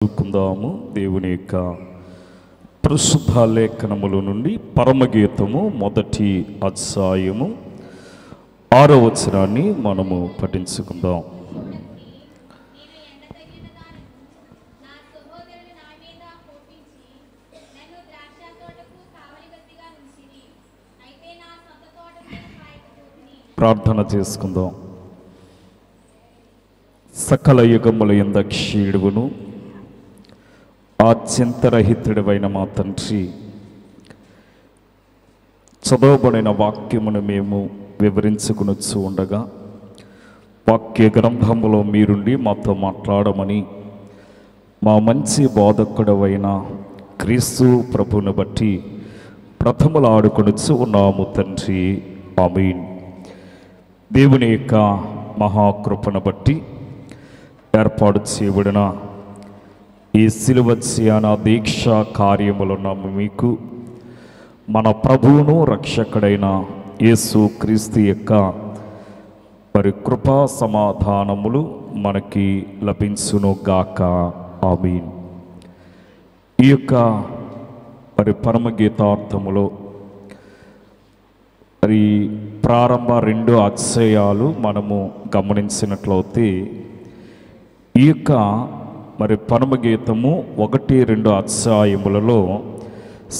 చదువుకుందాము. దేవుని యొక్క పరిశుద్ధ లేఖనముల నుండి పరమగీతము మొదటి అధ్యాయము 6వ వచనాన్ని మనము పఠించుకుందాం. ప్రార్థన చేసుకుందాం. సకల యుగముల యందు క్షీడువును ఆచింతరహితుడైన మా తండ్రి, చదవబడిన వాక్యమును మేము వివరించుకునొచ్చు ఉండగా వాక్య గ్రంథములో మీరుండి మాతో మాట్లాడమని మా మంచి బోధకుడవైన క్రీస్తు ప్రభువును బట్టి ప్రథములాడుకొనొచ్చు ఉన్నాము తండ్రి. ఆమేన్. దేవుని యొక్క మహాకృపను బట్టి ఏర్పాటు చేయబడిన ఈ శిలువ ధ్యాన దీక్ష కార్యములున్న మీకు మన ప్రభువును రక్షకుడైన యేసు క్రీస్తు యొక్క మరి కృపా సమాధానములు మనకి లభించును గాక. ఆమేన్. ఈ యొక్క మరి పరమగీతార్థములో మరి ప్రారంభ 2 అధ్యాయాలు మనము గమనించినట్లయితే ఈ యొక్క మరి పరమగీతము 1-2 అధ్యాయములలో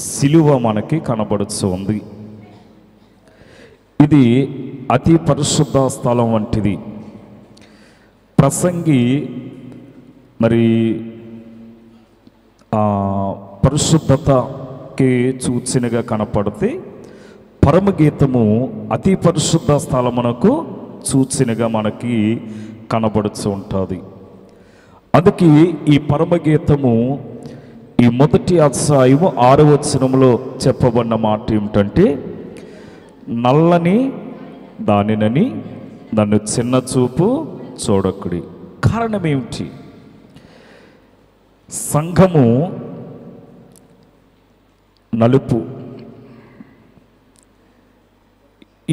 సిలువ మనకి కనబడుతుంది. ఇది అతి పరిశుద్ధ స్థలం వంటిది. ప్రసంగి మరి పరిశుద్ధతకి సూచనగా కనపడితే పరమగీతము అతి పరిశుద్ధ స్థలమునకు సూచనగా మనకి కనబడుతూ ఉంటుంది. అందుకే ఈ పరమగీతము ఈ మొదటి అధ్యాయము 6వ వచనంలో చెప్పబడిన మాట ఏమిటంటే, నల్లని దానినని నన్ను చిన్న చూపు చూడకుడి. కారణం ఏమిటి? సంఘము నలుపు.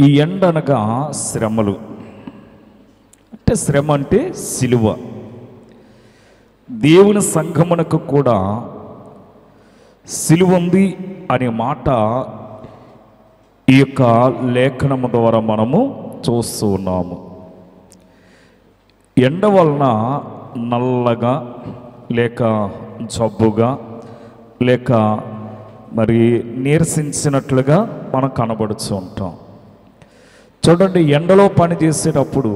ఈ ఎండ అనగా శ్రమలు, అంటే శ్రమ అంటే సిలువ. దేవుని సంఘమునకు కూడా సిలువ ఉంది అనే మాట ఈ యొక్క లేఖనము ద్వారా మనము చూస్తూ ఉన్నాము. ఎండ వలన నల్లగా లేక జబ్బుగా లేక మరి నీరసించినట్లుగా మనం కనబడుతూ ఉంటాం. చూడండి, ఎండలో పని చేసేటప్పుడు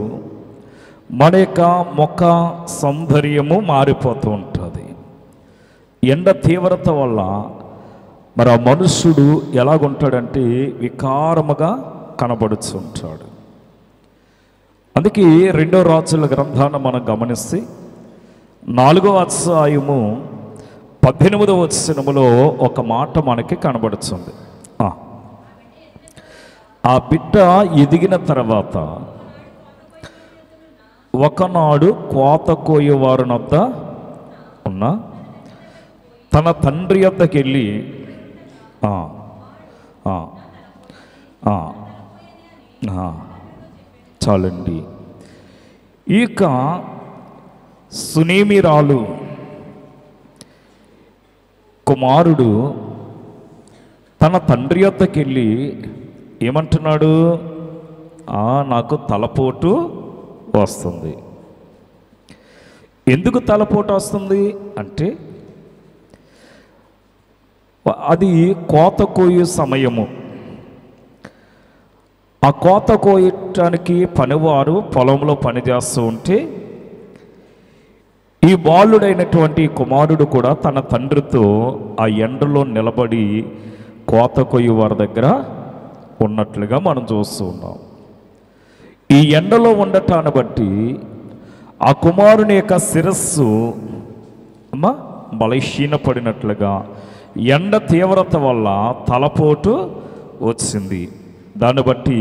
మన యొక్క ముఖ సౌందర్యము మారిపోతూ ఉంటుంది. ఎండ తీవ్రత వల్ల మరి ఆ మనుష్యుడు ఎలాగుంటాడంటే వికారముగా కనబడుతుంటాడు. అందుకే 2వ రాజుల గ్రంథాన్ని మనం గమనిస్తే 4వ అధ్యాయము 18వ వచనములో ఒక మాట మనకి కనబడుతుంది. ఆ బిడ్డ ఎదిగిన తర్వాత ఒకనాడు కోత కోయేవారి వద్ద ఉన్న తన తండ్రి వద్దకు వెళ్ళి చాలండి. ఈ యొక్క సునేమిరాలు కుమారుడు తన తండ్రి వద్దకు వెళ్ళి ఏమంటున్నాడు? నాకు తలపోటు వస్తుంది. ఎందుకు తలపోటు వస్తుంది అంటే అది కోత కోయు సమయము. ఆ కోత కోయటానికి పనివారు పొలంలో పనిచేస్తూ ఉంటే ఈ బాలుడైనటువంటి కుమారుడు కూడా తన తండ్రితో ఆ ఎండలో నిలబడి కోత కొయ్యి వారి దగ్గర ఉన్నట్లుగా మనం చూస్తూ ఉన్నాం. ఈ ఎండలో ఉండటాన్ని బట్టి ఆ కుమారుని యొక్క శిరస్సు బలహీనపడినట్లుగా ఎండ తీవ్రత వల్ల తలపోటు వచ్చింది. దాన్ని బట్టి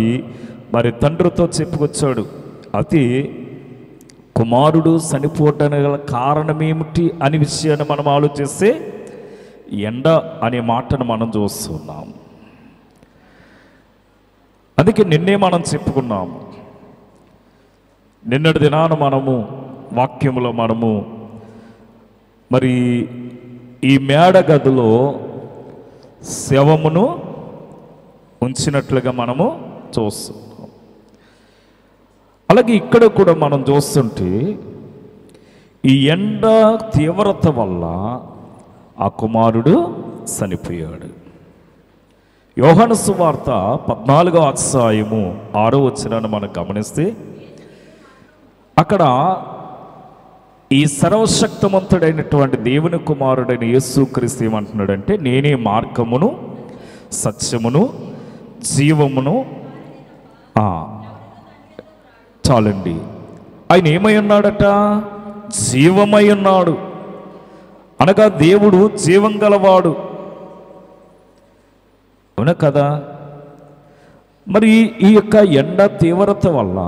మరి తండ్రితో చెప్పుకొచ్చాడు. అది కుమారుడు చనిపోవటానికి గల కారణం ఏమిటి అనే విషయాన్ని మనం ఆలోచిస్తే ఎండ అనే మాటను మనం చూస్తున్నాం. అందుకే నిన్నే మనం చెప్పుకున్నాము, నిన్నటి దినాన మనము వాక్యములో మనము మరి ఈ మేడ గదిలో శవమును ఉంచినట్లుగా మనము చూస్తున్నాం. అలాగే ఇక్కడ కూడా మనం చూస్తుంటే ఈ ఎండ తీవ్రత వల్ల ఆ కుమారుడు చనిపోయాడు. యోహాను సువార్త 14వ అధ్యాయము 6వ వచనాన్ని మనం గమనిస్తే అక్కడ ఈ సర్వశక్తిమంతుడైనటువంటి దేవుని కుమారుడైన యేసుక్రీస్తు ఏమంటున్నాడంటే, నేనే మార్గమును సత్యమును జీవమును. చాలండి, ఆయన ఏమై ఉన్నాడట? జీవమై ఉన్నాడు. అనగా దేవుడు జీవం గలవాడు, అవునా కదా? మరి ఈ యొక్క ఎండ తీవ్రత వల్ల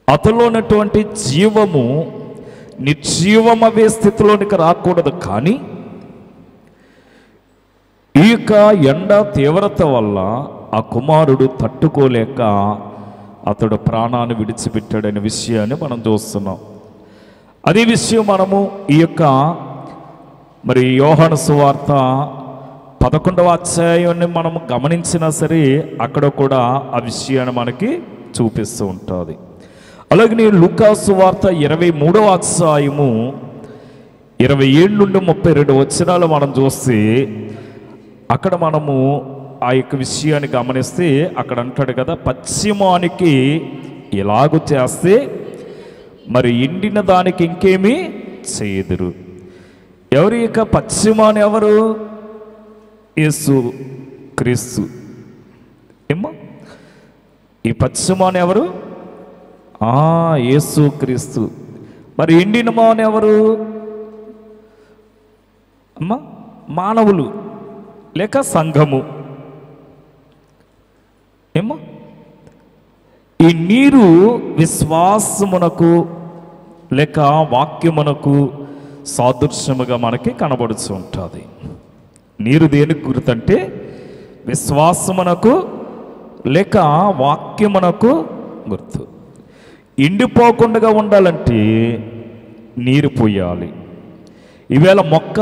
అతలో ఉన్నటువంటి జీవము నిర్జీవమవే స్థితిలోనికి రాకూడదు. కానీ ఈ యొక్క ఎండ తీవ్రత వల్ల ఆ కుమారుడు తట్టుకోలేక అతడు ప్రాణాన్ని విడిచిపెట్టాడనే విషయాన్ని మనం చూస్తున్నాం. అదే విషయం మనము ఈ యొక్క మరి యోహాను సువార్త 11వ అధ్యాయాన్ని మనము గమనించినా సరే అక్కడ కూడా ఆ విషయాన్ని మనకి చూపిస్తూ ఉంటుంది. అలాగే లూకా సువార్త 23వ అధ్యాయము 27 నుండి 32 వచనాలు మనం చూస్తే అక్కడ మనము ఆ యొక్క విషయాన్ని గమనిస్తే అక్కడ అంటాడు కదా, పశ్చిమానికి ఎలాగూ చేస్తే మరి ఎండిన దానికి ఇంకేమీ చేయదురు. ఎవరి యొక్క పశ్చిమాని? ఎవరు? యేసు క్రీస్తు. ఏమో ఈ పశ్చిమాని ఎవరు? యేసు క్రీస్తు. మరి ఎండిన మాని ఎవరు? అమ్మా, మానవులు లేక సంఘము. ఏమో ఈ నీరు విశ్వాసమునకు లేక వాక్యమునకు సాదృశ్యముగా మనకి కనబడుతూ ఉంటుంది. నీరు దేనికి గుర్తంటే విశ్వాసమునకు లేక వాక్యమునకు గుర్తు. ఎండిపోకుండా ఉండాలంటే నీరు పోయాలి. ఈవేళ మొక్క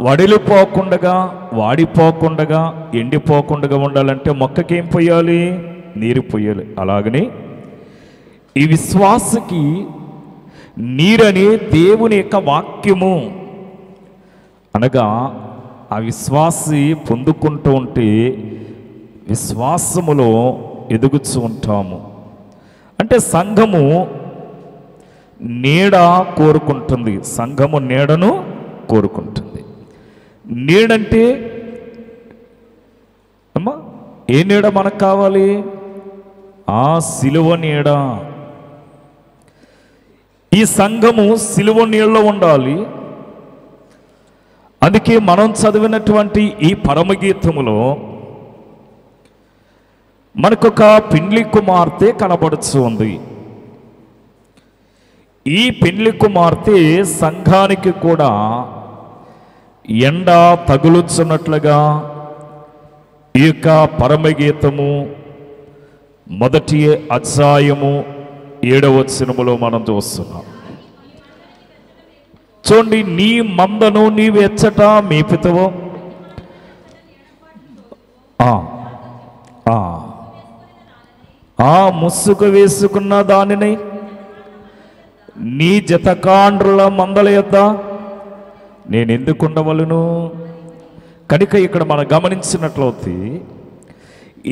వడిలిపోకుండా వాడిపోకుండా ఎండిపోకుండా ఉండాలంటే మొక్కకేం పోయాలి? నీరు పోయాలి. అలాగనే ఈ విశ్వాసకి నీరని దేవుని యొక్క వాక్యము. అనగా ఆ విశ్వాసి పొందుకుంటూ ఉంటే విశ్వాసములో ఎదుగుతూ ఉంటాము. అంటే సంఘము నీడ కోరుకుంటుంది. సంఘము నీడను కోరుకుంటుంది. నీడంటే అమ్మా ఏ నీడ మనకు కావాలి? ఆ సిలువ నీడ. ఈ సంఘము సిలువ నీడలో ఉండాలి. అందుకే మనం చదివినటువంటి ఈ పరమగీతములో మనకొక పెండ్లి కుమార్తె కనబడుతుంది. ఈ పెండ్లి కుమార్తె సంఘానికి కూడా ఎండ తగులుచున్నట్లుగా ఈ యొక్క పరమగీతము 1వ అధ్యాయము 7వ వచనములో మనం చూస్తున్నాం. చూడండి, నీ మందను నీవు ఎచ్చట మేపుతావో ముసుగు వేసుకున్న దానిని నీ జతకాండ్రుల మందల యొద్ద నేను ఎందుకు ఉండవలను? కనుక ఇక్కడ మనం గమనించినట్లయితే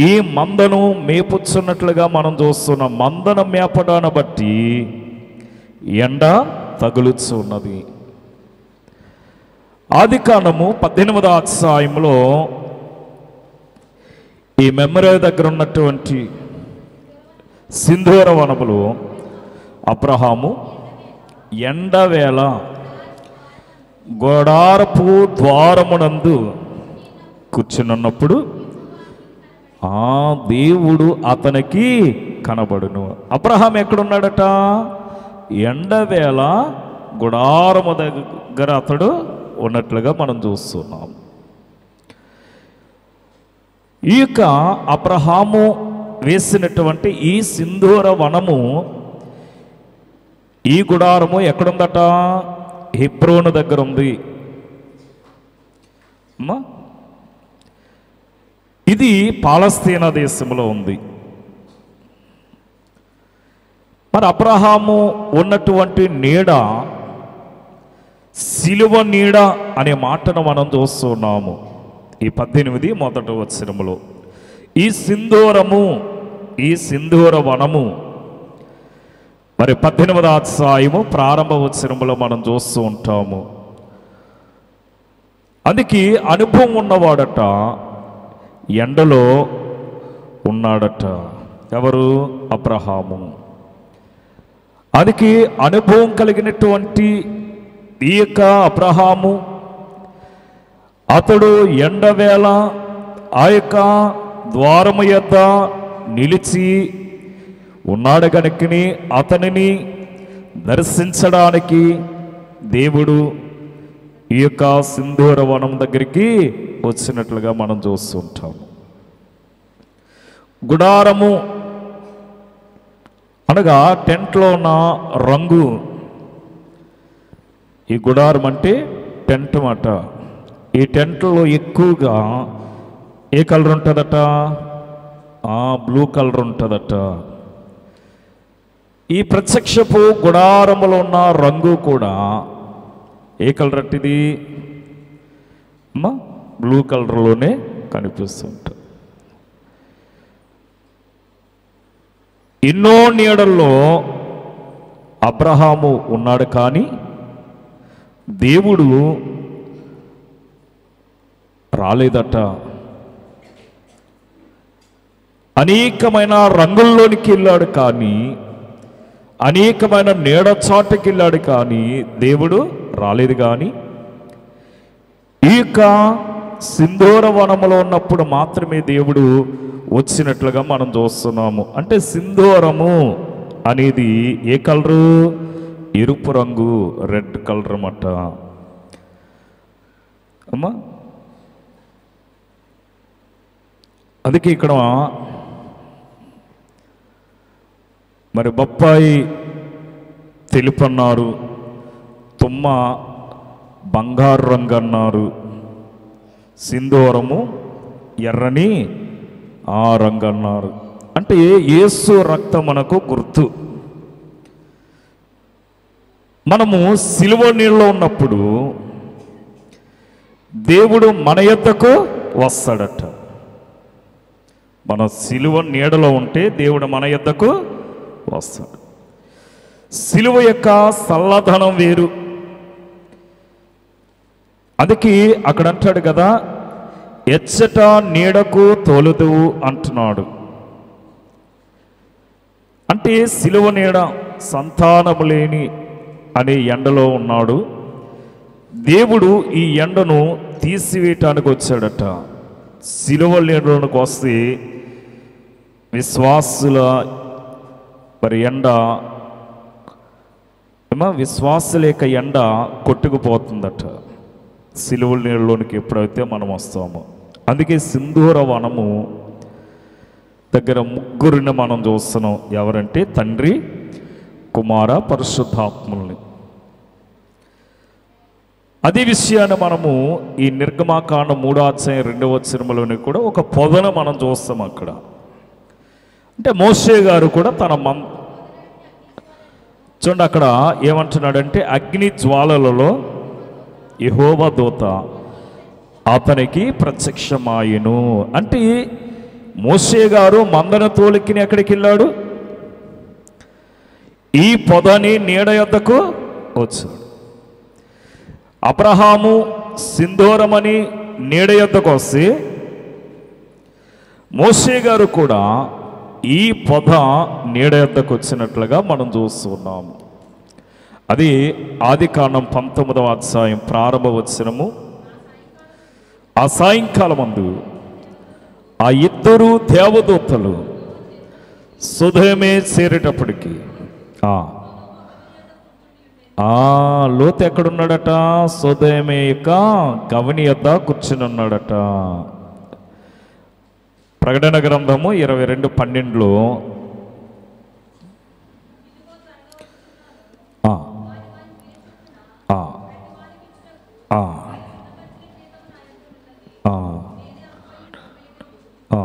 ఈ మందను మేపుచున్నట్లుగా మనం చూస్తున్నాం. మందను మేపడాన్ని బట్టి ఎండ తగులుచున్నది. ఆదికాండము 18వ అధ్యాయంలో ఈ మెమరీ దగ్గర ఉన్నటువంటి సింధూర వనములో అబ్రహాము ఎండవేళ గోడారపు ద్వారమునందు కూర్చున్నప్పుడు ఆ దేవుడు అతనికి కనబడును. అబ్రహాం ఎక్కడున్నాడట? ఎండవేళ గుడారము దగ్గర అతడు ఉన్నట్లుగా మనం చూస్తున్నాం. ఈ యొక్క అబ్రహాము వేసినటువంటి ఈ సింధూర వనము, ఈ గుడారము ఎక్కడుందట? హెబ్రోను దగ్గర ఉంది అమ్మా. ఇది పాలస్తీనా దేశంలో ఉంది. మరి అబ్రహాము ఉన్నటువంటి నీడ, సిలువ నీడ అనే మాటను మనం చూస్తున్నాము ఈ 18 మొదటి వచనములో. ఈ సింధూరము, ఈ సింధూర వనము మరి 18వ అధ్యాయము ప్రారంభ వచనములో మనం చూస్తూ ఉంటాము. అందుకే అనుభవం ఉన్నవాడట ఎండలో ఉన్నాడట. ఎవరు? అబ్రహాము. అందుకే అనుభవం కలిగినటువంటి ఈ యొక్క అబ్రహాము, అతడు ఎండవేళ ఆ యొక్క ద్వారము యొద్ద నిలిచి ఉన్నాడు కనుకని అతనిని దర్శించడానికి దేవుడు ఈ యొక్క సింధూర వనం దగ్గరికి వచ్చినట్లుగా మనం చూస్తుంటాము. గుడారము అనగా టెంట్లో ఉన్న రంగు. ఈ గుడారం అంటే టెంట్ మాట. ఈ టెంట్లో ఎక్కువగా ఏ కలర్ ఉంటుందట? బ్లూ కలర్ ఉంటుందట. ఈ ప్రత్యక్షపు గుడారములో ఉన్న రంగు కూడా ఏ కలర్ అంటే ఇది అమ్మా? బ్లూ కలర్లోనే కనిపిస్తుంటుంది. ఎన్నో నీడల్లో అబ్రహాము ఉన్నాడు, కానీ దేవుడు రాలేదట. అనేకమైన రంగుల్లోనికి వెళ్ళాడు, కానీ అనేకమైన నీడ చాటుకి వెళ్ళాడు, కానీ దేవుడు రాలేదు. కానీ ఈ యొక్క సింధూర వనములో ఉన్నప్పుడు మాత్రమే దేవుడు వచ్చినట్లుగా మనం చూస్తున్నాము. అంటే సింధూరము అనేది ఏ కలరు? ఎరుపు రంగు, రెడ్ కలర్ అన్నమాట అమ్మా. అందుకే ఇక్కడ మరి బొప్పాయి తెలుపు అన్నారు, తుమ్మ బంగారు రంగు అన్నారు, సింధూరము ఎర్రని ఆ రంగు అన్నారు. అంటే యేసు రక్తం మనకు గుర్తు. మనము సిలువ నీళ్ళలో ఉన్నప్పుడు దేవుడు మన యొద్దకు వస్తాడట. మన సిలువ నీడలో ఉంటే దేవుడు మన యొద్దకు వస్తాడు. సిలువ యొక్క చల్లదనం వేరు. అందుకే అక్కడ అంటాడు కదా, ఎచ్చట నీడకు తోలుదువు అంటున్నాడు. అంటే సిలువ నీడ సంతానము లేని అనే ఎండలో ఉన్నాడు. దేవుడు ఈ ఎండను తీసివేయటానికి వచ్చాడట. సిలువ నీడలోనికి వస్తే విశ్వాసుల మరి ఎండ, విశ్వాసుల యొక్క ఎండ కొట్టుకుపోతుందట సిలువ నీళ్ళలోనికి ఎప్పుడైతే మనం వస్తామో. అందుకే సింధూర వనము దగ్గర ముగ్గురిని మనం చూస్తున్నాం. ఎవరంటే తండ్రి, కుమార, పరిశుద్ధాత్ముల్ని. అదే విషయాన్ని మనము ఈ నిర్గమాకాండ 3:2 కూడా ఒక పొదను మనం చూస్తాం అక్కడ. అంటే మోషే గారు కూడా తన చూడండి అక్కడ ఏమంటున్నాడంటే, అగ్ని జ్వాలలలో యెహోవా దూత అతనికి ప్రత్యక్షమాయెను. అంటే మోషే గారు మందన తోలికిని ఎక్కడికి వెళ్ళాడు? ఈ పొదని నీడ యొద్దకు వచ్చాడు. అబ్రహాము సింధూరమని నీడ యొద్దకు వస్తే మోషే గారు కూడా ఈ పొద నీడ యొద్దకు వచ్చినట్లుగా మనం చూస్తున్నాము. అది ఆదికాండం 19వ అధ్యాయం ప్రారంభ వచనము. ఆ సాయంకాలం మందు ఆ ఇద్దరు దేవదూతలు సుధమే చేరేటప్పటికి లోతు ఎక్కడున్నాడట? సుధమే యొక్క గవని యొద్ద కూర్చుని ఉన్నాడట. ప్రకటన గ్రంథము 22:12లో ఆ, ఆ, ఆ.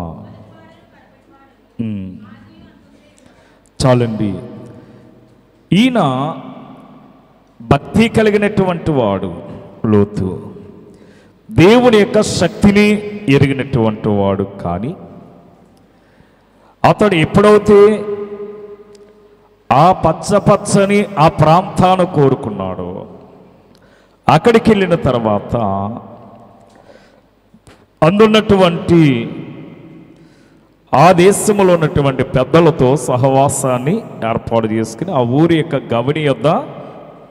ఉమ్. చాలండి. ఈయన భక్తి కలిగినటువంటి వాడు లోతు, దేవుని యొక్క శక్తిని ఎరిగినటువంటి వాడు. కానీ అతడు ఎప్పుడైతే ఆ పచ్చని ఆ ప్రాంతాన్ని కోరుకున్నాడో, అక్కడికి వెళ్ళిన తర్వాత అందున్నటువంటి ఆ దేశంలో ఉన్నటువంటి పెద్దలతో సహవాసాన్ని ఏర్పాటు చేసుకుని ఆ ఊరి యొక్క గవని యొద్ద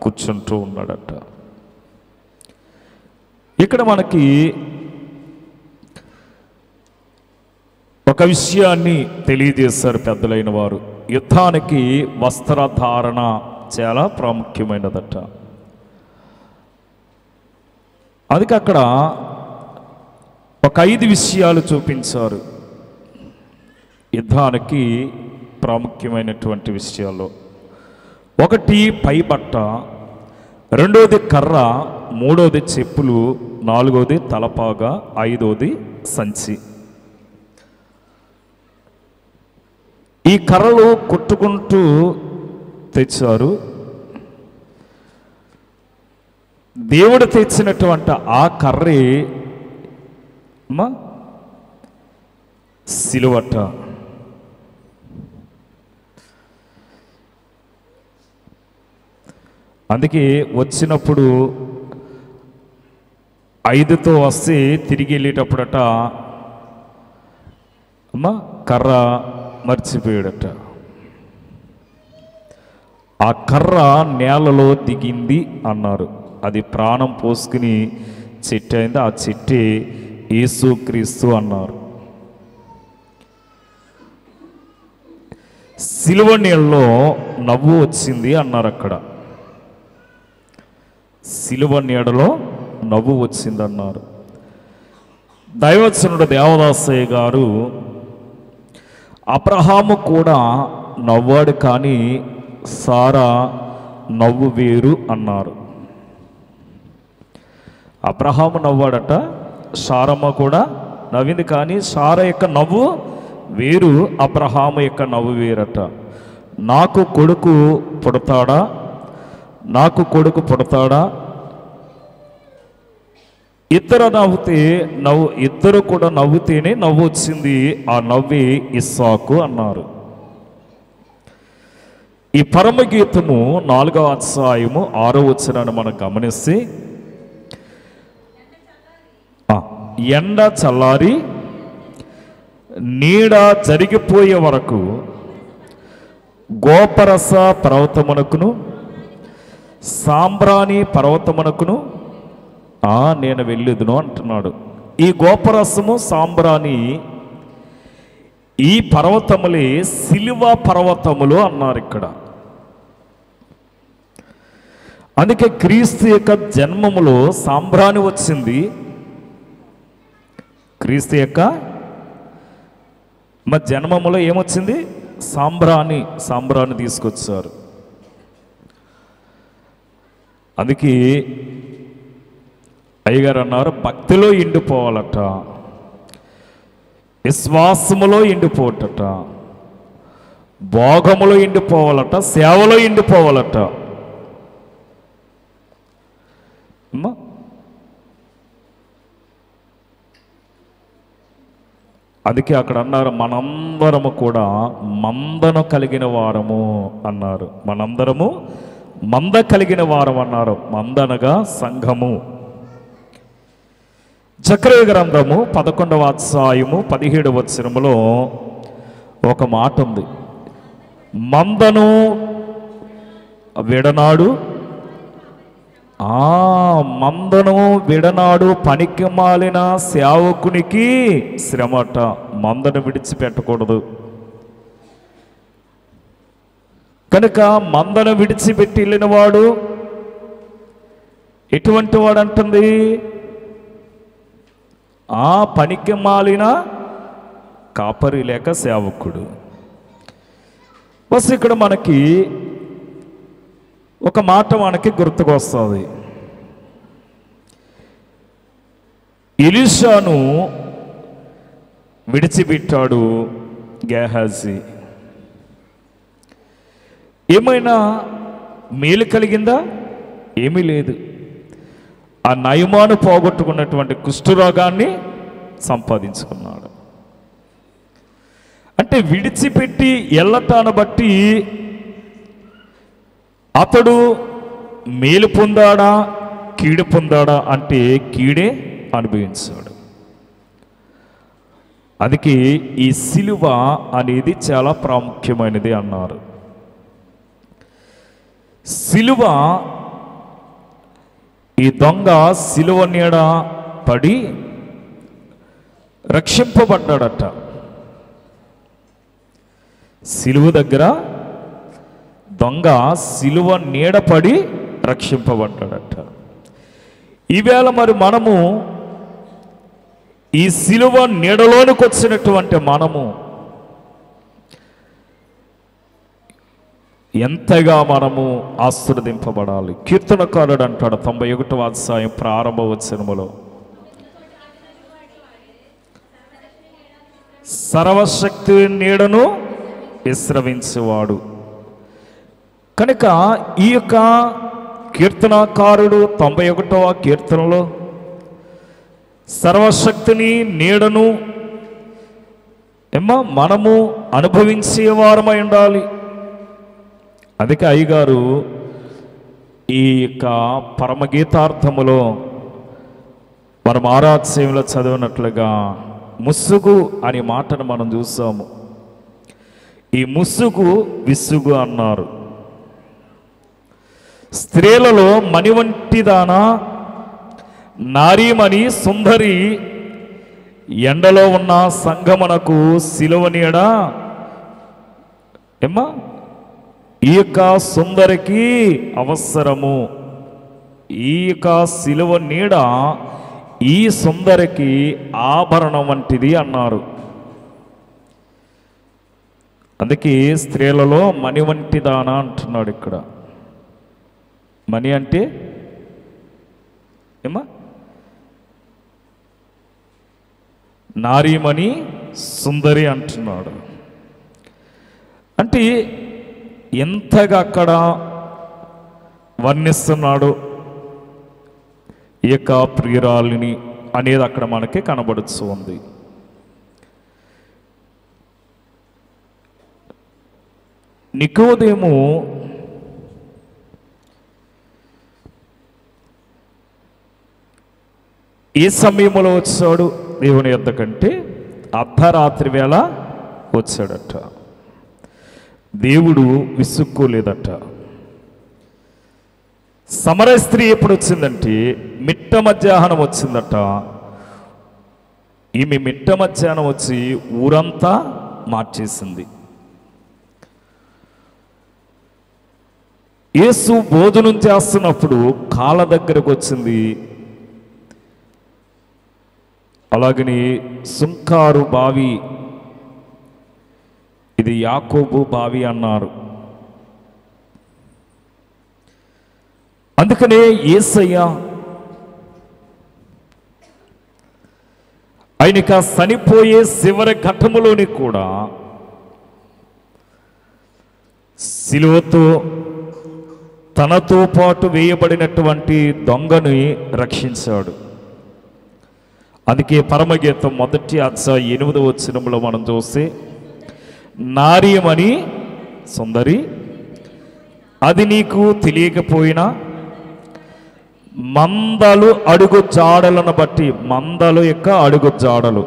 కూర్చుంటూ ఉన్నాడట. ఇక్కడ మనకి ఒక విషయాన్ని తెలియజేశారు పెద్దలైన వారు. యుద్ధానికి వస్త్రధారణ చాలా ప్రాముఖ్యమైనదట. అందుకే అక్కడ ఒక 5 విషయాలు చూపించారు యుద్ధానికి ప్రాముఖ్యమైనటువంటి విషయాల్లో. 1 పైబట్ట, 2వది కర్ర, 3వది చెప్పులు, 4వది తలపాగా, 5వది సంచి. ఈ కర్రలు కొట్టుకుంటూ తెచ్చారు. దేవుడు తెచ్చినటువంటి ఆ కర్రే సిలువట. అందుకే వచ్చినప్పుడు 5తో వస్తే తిరిగి వెళ్ళేటప్పుడట కర్ర మర్చిపోయాడట. ఆ కర్ర నేలలో దిగింది అన్నారు. అది ప్రాణం పోసుకుని చెట్టు అయింది. ఆ చెట్టే యేసుక్రీస్తు అన్నారు. సిలువ నీళ్ళలో నవ్వు వచ్చింది అన్నారు. అక్కడ సిలువ నీడలో నవ్వు వచ్చింది అన్నారు. దైవచనుడు దేవదాసయ్య గారు అబ్రహాము కూడా నవ్వాడు, కానీ సారా నవ్వు వేరు అన్నారు. అబ్రహాము నవ్వాడట, సారమ్మ కూడా నవ్వింది, కానీ సారా యొక్క నవ్వు వేరు, అబ్రహాము యొక్క నవ్వు వేరట. నాకు కొడుకు పుడతాడా, నాకు కొడుకు పుడతాడా, ఇద్దరు కూడా నవ్వుతేనే నవ్వు వచ్చింది, ఆ నవ్వి ఇస్సాకు అన్నారు. ఈ పరమగీతము 4వ అధ్యాయము 6వ వచనాన్ని మనం గమనిస్తే, ఎండ చల్లారి నీడ జరిగిపోయే వరకు గోపరస పర్వతమునకును సాంబ్రాణి పర్వతమునకును నేను వెళ్ళేదును అంటున్నాడు. ఈ గోపరసము సాంబ్రాణి ఈ పర్వతములే సిలువ పర్వతములు అన్నారు ఇక్కడ. అందుకే క్రీస్తు యొక్క జన్మములో సాంబ్రాణి వచ్చింది. క్రీస్తు యొక్క జన్మములో ఏమొచ్చింది? సాంబ్రాణి తీసుకొచ్చారు. అందుకే అయ్యగారు అన్నారు, భక్తిలో ఎండిపోవాలట, విశ్వాసములో ఎండిపోవటట, భోగములో ఎండిపోవాలట, సేవలో ఎండిపోవాలట. అందుకే అక్కడ అన్నారు, మనందరము కూడా మందను కలిగిన వారము అన్నారు. మనందరము మంద కలిగిన వారం అన్నారు. మందనగా సంఘము. జకర్యా గ్రంథము 11వ అధ్యాయము 17వ వచనములో ఒక మాట ఉంది. మందను విడనాడు, మందను విడనాడు పనికి మాలిన సేవకునికి శ్రమట. మందను విడిచిపెట్టకూడదు. కనుక మందను విడిచిపెట్టి వెళ్ళిన వాడు ఎటువంటి వాడు అంటుంది? పనికి మాలిన కాపరి లేక సేవకుడు. బస్ ఇక్కడ మనకి ఒక మాట మనకి గుర్తుకొస్తుంది. ఎలీషాను విడిచిపెట్టాడు గేహాజీ. ఏమైనా మేలు కలిగిందా? ఏమీ లేదు. ఆ నయమాను పోగొట్టుకున్నటువంటి కుష్ఠరోగాన్ని సంపాదించుకున్నాడు. అంటే విడిచిపెట్టి వెళ్ళటాన్ని బట్టి అతడు మేలు పొందాడా కీడు పొందాడా అంటే కీడే అనుభవించాడు. అందుకే ఈ సిలువ అనేది చాలా ప్రాముఖ్యమైనది అన్నారు. సిలువ, ఈ దొంగ సిలువ నీడ పడి రక్షింపబడ్డాడట. సిలువ దగ్గర దొంగ సిలువ నీడపడి రక్షింపబడ్డాడట. ఈవేళ మరి మనము ఈ సిలువ నీడలోనికి వచ్చినటువంటి మనము ఎంతగా మనము ఆశీర్వదింపబడాలి. కీర్తనకారుడు అంటాడు 91వ అధ్యాయం ప్రారంభ వచనములో, సర్వశక్తి నీడను విశ్రమించేవాడు. కనుక ఈ యొక్క కీర్తనకారుడు 91వ కీర్తనలో సర్వశక్తిని నీడను మనము అనుభవించేవారమై ఉండాలి. అందుకే అయ్యగారు ఈ యొక్క పరమగీతార్థములో మనం ఆరాధ్యంలో చదివినట్లుగా ముసుగు అనే మాటను మనం చూసాము. ఈ ముసుగు విసుగు అన్నారు. స్త్రీలలో మణి వంటిదానా, నారీమణి సుందరి, ఎండలో ఉన్న సంగమనకు సిలువ నీడ. ఈ యొక్క సుందరికి అవసరము. ఈ యొక్క సిలువ నీడ ఈ సుందరికి ఆభరణం వంటిది అన్నారు. అందుకే స్త్రీలలో మణి వంటిదానా అంటున్నాడు ఇక్కడ. మణి అంటే నారీమణి సుందరి అంటున్నాడు. అంటే ఎంతగా అక్కడ వర్ణిస్తున్నాడు ఈ యొక్క ప్రియురాలిని అనేది అక్కడ మనకి కనబడుతూ ఉంది. నికోదేము ఏ సమయంలో వచ్చాడు దేవుని యొద్ద కంటే? అర్ధరాత్రి వేళ వచ్చాడట. దేవుడు విసుక్కోలేదట. సమరయ స్త్రీ ఎప్పుడు వచ్చిందంటే మిట్ట మధ్యాహ్నం వచ్చిందట. ఈమె మిట్ట మధ్యాహ్నం వచ్చి ఊరంతా మార్చేసింది. యేసు భోజనం చేస్తున్నప్పుడు కాళ్ళ దగ్గరకు వచ్చింది. అలాగని సుంకారు బావి, ఇది యాకోబు బావి అన్నారు. అందుకనే యేసయ్య ఆయనక చనిపోయే చివరి ఘట్టములోని కూడా సిలువతో తనతో పాటు వేయబడినటువంటి దొంగని రక్షించాడు. అందుకే పరమగీతం 1వ అధ్యాయం 8వ వచనంలో మనం చూస్తే, నారీమణి సుందరి, అది నీకు తెలియకపోయినా మందలు అడుగు జాడలను బట్టి, మందలు యొక్క అడుగు జాడలు.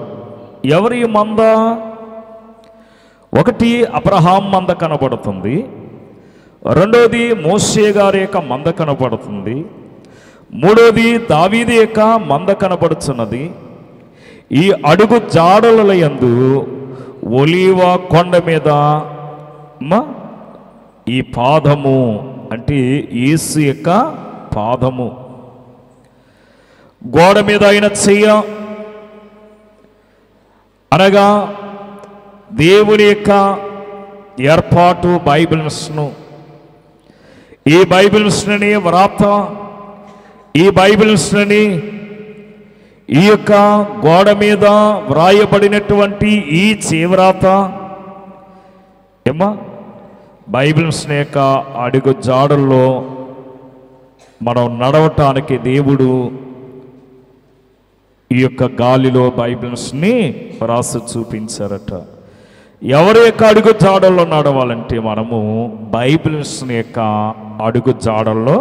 ఎవరి మంద? ఒకటి అబ్రహాం మంద కనబడుతుంది, రెండోది మోషే గారి యొక్క మంద కనబడుతుంది, మూడోది దావీదు యొక్క మంద కనబడుతున్నది. ఈ అడుగు జాడల యందు ఒలీవ కొండ మీద ఈ పాదము అంటే యేసు యొక్క పాదము, గోడ మీద ఆయన చెయ్య అనగా దేవుని యొక్క ఏర్పాటు బైబిల్స్ను, ఈ బైబిల్స్ని వ్రాత, ఈ బైబిల్స్ని ఈ యొక్క గోడ మీద వ్రాయబడినటువంటి ఈ చివరాత ఏమా బైబిల్స్ యొక్క అడుగు జాడల్లో మనం నడవటానికి దేవుడు ఈ యొక్క గాలిలో బైబిల్స్ని రాసి చూపించారట. ఎవరి యొక్క అడుగు జాడల్లో నడవాలంటే మనము బైబిల్స్ని యొక్క అడుగు జాడల్లో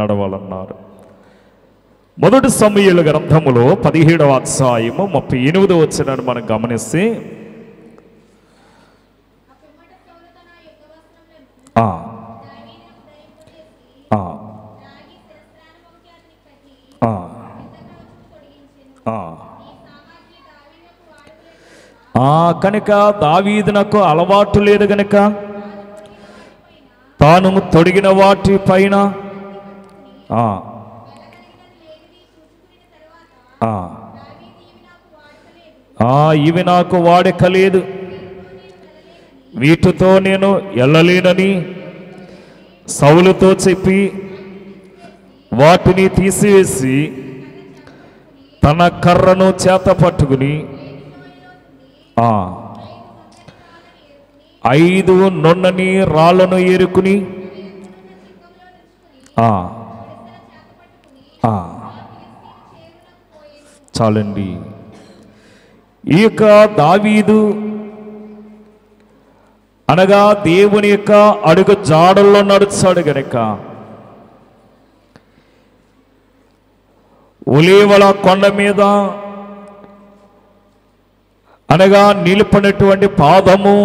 నడవాలన్నారు. మొదటి సమూయేలు గ్రంథములో 17వ అధ్యాయము 38వ వచనాన్ని మనం గమనిస్తే, కనుక దావీదునకు అలవాటు లేదు గనుక తాను తొడిగిన వాటి పైన ఇవి నాకు వాడక లేదు, వీటితో నేను వెళ్ళలేనని సౌలుతో చెప్పి వాటిని తీసివేసి తన కర్రను చేత పట్టుకుని 5 నున్నని రాళ్లను ఏరుకుని చాలండి. ఈ యొక్క దావీదు అనగా దేవుని యొక్క అడుగు జాడల్లో నడుచాడు గనక ఒలీవల కొండ మీద అనగా నిలిపినటువంటి పాదము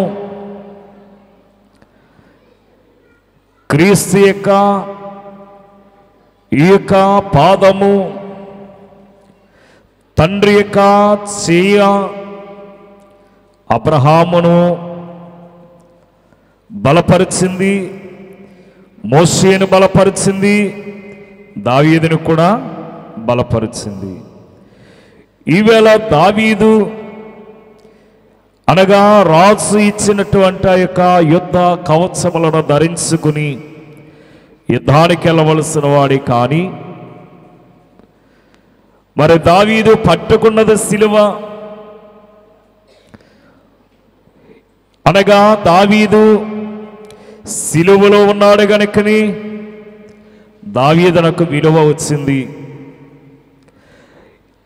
క్రీస్తు యొక్క ఈ యొక్క పాదము తండ్రి యొక్క చేయ అబ్రహామును బలపరిచింది, మోషేను బలపరిచింది, దావీదును కూడా బలపరిచింది. ఈవేళ దావీదు అనగా రాజు ఇచ్చినటువంటి ఆ యొక్క యుద్ధ కవచములను ధరించుకుని యుద్ధానికి వెళ్ళవలసిన వాడి, కానీ మరి దావీదు పట్టుకున్నది సిలువ. అనగా దావీదు సిలువలో ఉన్నాడు గనుకని దావీదునకు విలువ వచ్చింది.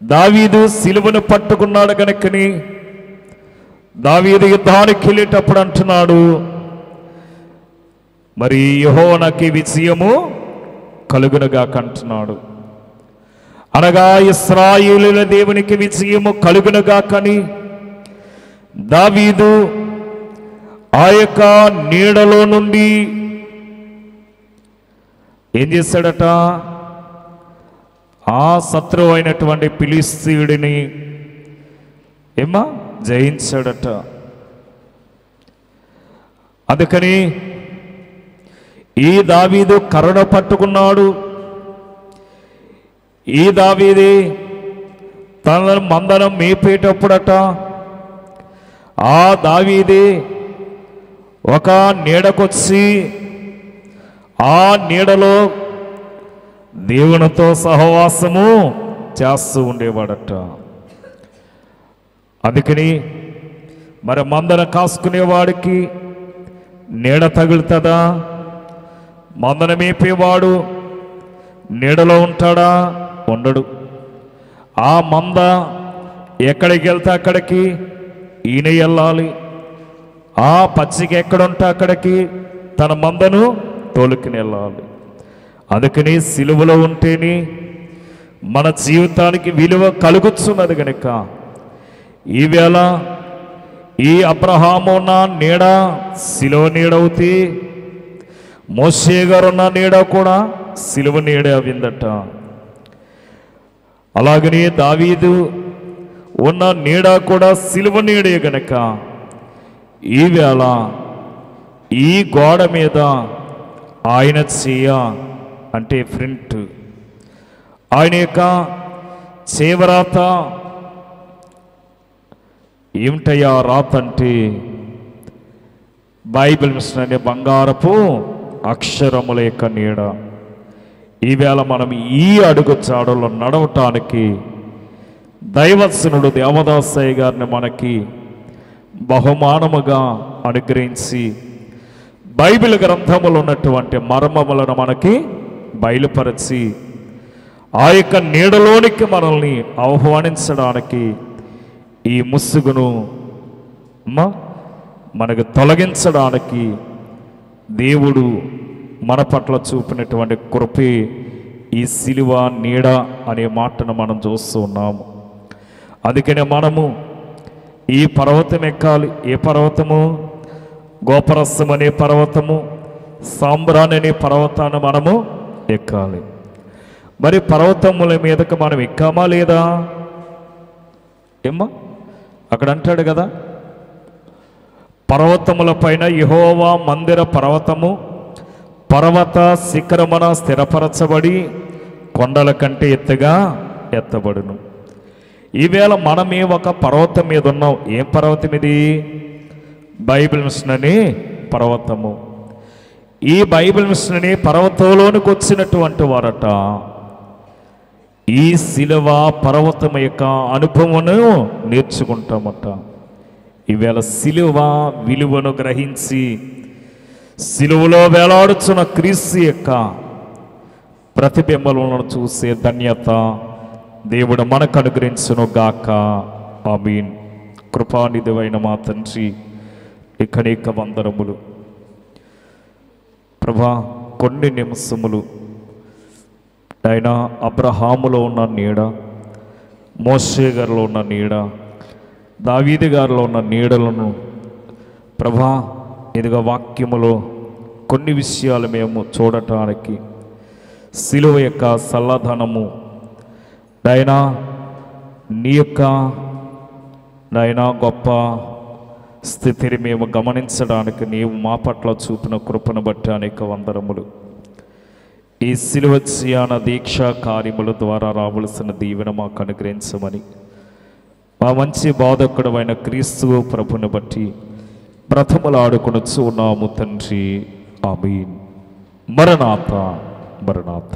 దావీదు సిలువను పట్టుకున్నాడు గనుకని దావీదు యుద్ధానికి వెళ్ళేటప్పుడు అంటున్నాడు, మరి యెహోవాకి విజయము కలుగునుగా కంటున్నాడు. అనగా ఇశ్రాయేలుల దేవునికి విజయము కలుగునుగా కని దావీదు ఆ యొక్క నీడలో నుండి ఏం చేశాడట, ఆ శత్రువు అయినటువంటి ఫిలిష్తీయుడిని జయించాడట. అందుకని ఈ దావీదు కర్ర పట్టుకున్నాడు. ఈ దావీదే తన మందనం మేపేటప్పుడట ఆ దావీదే ఒక నీడకొచ్చి ఆ నీడలో దేవునితో సహవాసము చేస్తూ ఉండేవాడట. అందుకని మరి మందన కాసుకునేవాడికి నీడ తగులుతుందా? మందన మేపేవాడు నీడలో ఉంటాడా? ఉండడు. ఆ మంద ఎక్కడికి వెళ్తే అక్కడికి ఈయన వెళ్ళాలి. ఆ పచ్చిక ఎక్కడుంటే అక్కడికి తన మందను తోలుకుని వెళ్ళాలి. అందుకని సిలువలో ఉంటేనే మన జీవితానికి విలువ కలుగుతున్నది కనుక ఈవేళ ఈ అబ్రహాము ఉన్న నీడ సిలువ నీడవుతే మోషే గారున్న నీడ కూడా సిలువ నీడ అవిందట. అలాగనే దావీదు ఉన్న నీడ కూడా సిలువ నీడే గనక ఈవేళ ఈ గోడ మీద ఆయన చేయ అంటే ప్రింట్, ఆయన యొక్క చేవరాత ఏమిటయ్యా రాత అంటే బైబిల్ మిషన్ అనే బంగారపు అక్షరముల యొక్క నీడ. ఈవేళ మనం ఈ అడుగు చాడలో నడవటానికి దైవత్సనుడు దేవదాసయ్య గారిని మనకి బహుమానముగా అనుగ్రహించి బైబిల్ గ్రంథములో ఉన్నటువంటి మర్మములను మనకి బయలుపరిచి ఆ యొక్క నీడలోనికి మనల్ని ఆహ్వానించడానికి ఈ ముసుగును మనకు తొలగించడానికి దేవుడు మన పట్ల చూపినటువంటి కృపే ఈ సిలువ నీడ అనే మాటను మనం చూస్తూ ఉన్నాము. అందుకనే మనము ఈ పర్వతం ఎక్కాలి. ఏ పర్వతము? గోపరస్సం అనే పర్వతము, సాంబ్రాన్ అనే పర్వతాన్ని మనము ఎక్కాలి. మరి పర్వతముల మీదకి మనం ఎక్కామా లేదా? ఏమ్మా అక్కడ అంటాడు కదా, పర్వతముల పైన యెహోవా మందిర పర్వతము పర్వత శిఖరమున స్థిరపరచబడి కొండల కంటే ఎత్తుగా ఎత్తబడును. ఈవేళ మనమే ఒక పర్వతం మీద ఉన్నాం. ఏం పర్వతం ఇది? బైబిల్ మిషన్ అనే పర్వతము. ఈ బైబిల్ మిషన్ అనే పర్వతంలోనికి వచ్చినటువంటి వారట ఈ శిలువ పర్వతం యొక్క అనుభవమును నేర్చుకుంటామట. ఈవేళ శిలువ విలువను గ్రహించి శిలువలో వేలాడుచున్న క్రీస్తు యొక్క ప్రతిబింబలను చూసే ధన్యత దేవుడు మనకు అనుగ్రహించును గాక. ఆమీన్. కృపానిధివైన మా తండ్రి, అనేక వందనములు ప్రభా. కొన్ని నిమిషములు ఆయన అబ్రహాములో ఉన్న నీడ, మోషే గారిలో ఉన్న నీడ, దావీదు గారిలో ఉన్న నీడలను ప్రభా ఇదిగా వాక్యములో కొన్ని విషయాలు మేము చూడటానికి శిలువ యొక్క చల్లదనము నాయనా, నీ యొక్క నాయనా గొప్ప స్థితిని మేము గమనించడానికి నీవు మా పట్ల చూపిన కృపను బట్టి అనేక వందనములు. ఈ శిలువ ధ్యాన దీక్షా కార్యముల ద్వారా రావలసిన దీవెన మాకు అనుగ్రహించమని మా మంచి బోధకుడు అయిన క్రీస్తు ప్రభుని బట్టి బ్రతములాడుకొనుచు ఉన్నాము తండ్రి. ఆమీన్. మరణాత మరణాత.